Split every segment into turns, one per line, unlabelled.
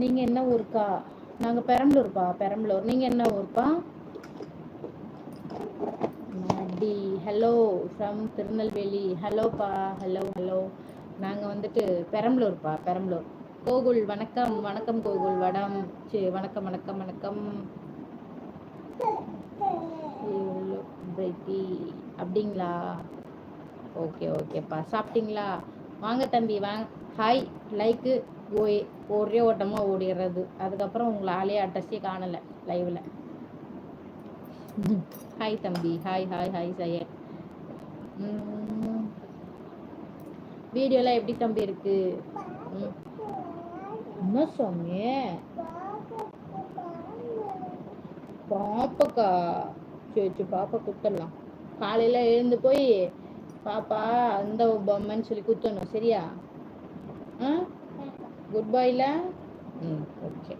நீங்க என்ன ஊருக்கா? நாங்க பெரம்பலூர்ப்பா, பெரம்பலூர். நீங்க என்ன ஊருப்பா? மடி. Hello from Tirunelveli. ஹலோப்பா, ஹலோ ஹலோ. நாங்க வந்துட்டு பெரம்பலூர்ப்பா, பெரம்பலூர். கோகுல் வணக்கம், வணக்கம் கோகுல். வடம் வணக்கம் வணக்கம் வணக்கம். அப்படிங்களா? ஓகே ஓகேப்பா. சாப்பிட்டீங்களா? வாங்க தம்பி வாங்க. ஹாய் லைக்கு ஒரே ஓட்டமாக ஓடிடுறது. அதுக்கப்புறம் உங்களை ஆளே அட்ரஸே காணலை லைவில். ஹாய் தம்பி. Hi hi hi Syed. வீடியோலாம் எப்படி தம்பி இருக்கு? என்ன சாமி பாப்பாக்கா? சரி சரி, பாப்பா குத்தலாம். காலையில் எழுந்து போய் பாப்பா அந்த பொம்மைன்னு சொல்லி குத்தணும். சரியா? குட் பாய்ல. ஓகே.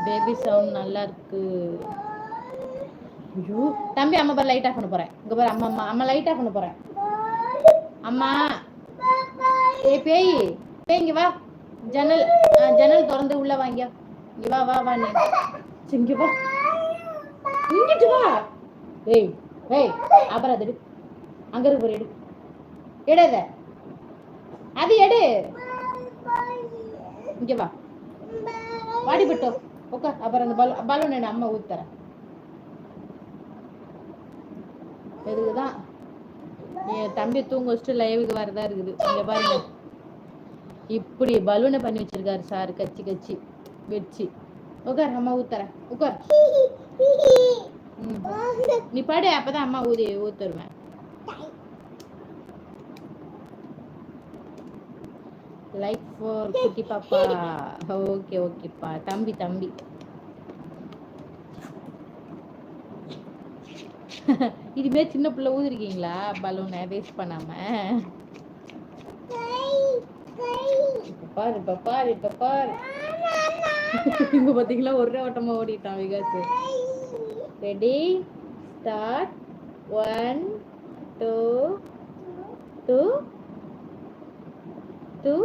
பேபி சவுண்ட் நல்லா இருக்கு. ஐயோ தம்பி, அம்மா பாரு லைட் ஆஃப் பண்ண போறேன். இங்க பாரு, அம்மா அம்மா அம்மா லைட் ஆஃப் பண்ண போறேன். அம்மா ஏய் பேய் பேய், இங்க வா. ஜன்னல் ஜன்னல் திறந்து உள்ள வாங்க. இங்க வா வா வா. நீ இங்க வா, இங்கிட்டு வா. ஏய் ஏய், அப்புறம் அது எடு. அங்க இருக்கு, எடு எடாத, அது எடு. இங்க வா, வாடி பட்டோ உட்கா. அப்புறம் அந்த பலூன் எடு, அம்மா ஊத்தி தரேன். இதுக்குதான் என் தம்பி தூங்க வச்சுட்டு லைவுக்கு வரதா இருக்குது. இங்க பாருங்க, இப்படி பலூனை பண்ணி வச்சிருக்காரு சார், கச்சி கச்சி வச்சு. உட்கார், அம்மா ஊத்துறேன். உட்கார். நீ பாடு, அப்பதான் அம்மா ஊத்துருவேன். லைக் ஃபார் குட்டி பாப்பா. ஓகே ஓகேப்பா. தம்பி தம்பி இதுமே சின்ன பிள்ளை ஊதிருக்கீங்களா பலூனை வேஸ்ட் பண்ணாம? பாரு பாரு பாரு. இங்க பாத்தீங்களா, ஒரே ஓட்டமா ஓடிட்டான் விகாஸ். Ready start. 1 2 2 2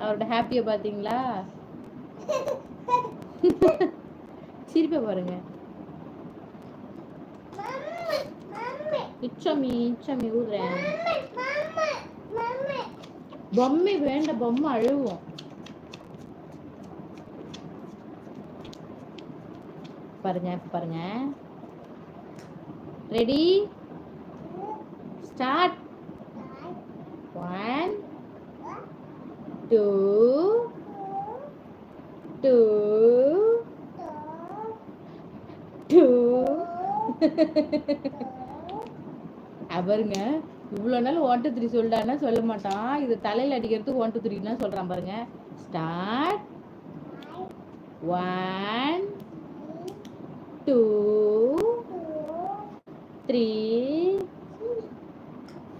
அவரோட ஹாப்பியை பாத்தீங்களா? சிரிப்பை பாருங்க. இச்சமி இச்சமி ஊதுறேன். பொம்மை வேண்ட, பொம்மை அழுவோம். பாருங்க பாருங்க. Ready start. 1 2 2 2. பாருங்க, இவ்வளவு நாள் 1 2 3 சொல்லிட்டான்னா சொல்ல மாட்டான். இது தலையில அடிக்கிறதுக்கு 1 2 3 சொல்றான் பாருங்க. ஸ்டார்ட். 1 2 3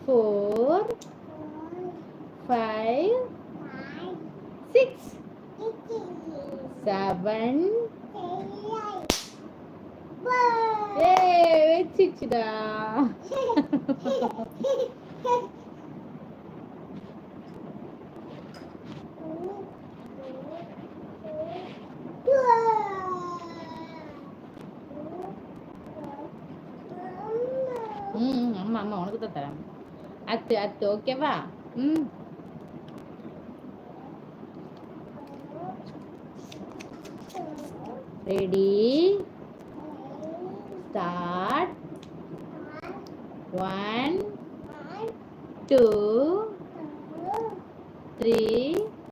4 5 6 7. வச்சிச்சுடா. அம்மா அம்மா உனக்கு தான் தரேன். அத்து அத்து ஓகேவா? Ready start. 1 2